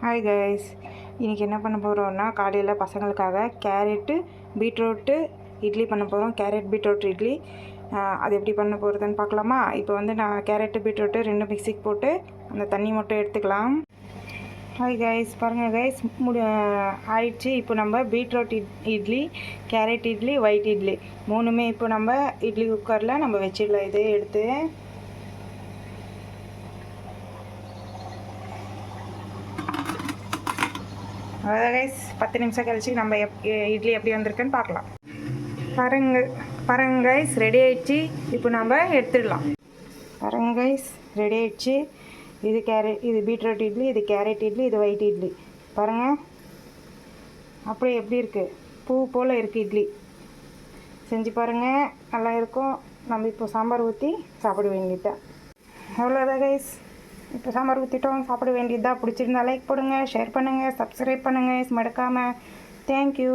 Hi guys, இன்றைக்கி என்ன பண்ண போகிறோம்னா காலையில் பசங்களுக்காக கேரட்டு பீட்ரூட்டு இட்லி பண்ண போகிறோம். கேரட் பீட்ரூட் இட்லி அது எப்படி பண்ண போகிறதுன்னு பார்க்கலாமா? இப்போ வந்து நான் கேரட்டு பீட்ரூட்டு ரெண்டும் மிக்சிக்கு போட்டு அந்த தண்ணி மட்டும் எடுத்துக்கலாம். ஹாய் கைஸ், பாருங்கள் கைஸ், ஆயிடுச்சு. இப்போ நம்ம beetroot idli, carrot idli, white idli மூணுமே இப்போ நம்ம இட்லி குக்கரில் நம்ம வச்சிடலாம். இதே எடுத்து அதான் கைஸ், 10 நிமிஷம் கழிச்சு நம்ம இட்லி எப்படி வந்திருக்குன்னு பார்க்கலாம். பாருங்க கைஸ், ரெடி ஆயிடுச்சு. இப்போ நம்ம எடுத்துடலாம். பாருங்க கைஸ், ரெடி ஆயிடுச்சு. இது பீட்ரூட் இட்லி, இது கேரட் இட்லி, இது ஒயிட் இட்லி. பாருங்கள், அப்படியே எப்படி இருக்குது, பூ போல் இருக்குது இட்லி. செஞ்சு பாருங்கள், நல்லா இருக்கும். நம்ம இப்போ சாம்பார் ஊற்றி சாப்பிட வேண்டியதுதான். அவ்வளோதான் கைஸ், இப்போ சாம்பார் ஊற்றிட்டோம், சாப்பிட வேண்டியதுதான். பிடிச்சிருந்தா லைக் போடுங்க, ஷேர் பண்ணுங்கள், சப்ஸ்கிரைப் பண்ணுங்கள் மறக்காமல். தேங்க்யூ.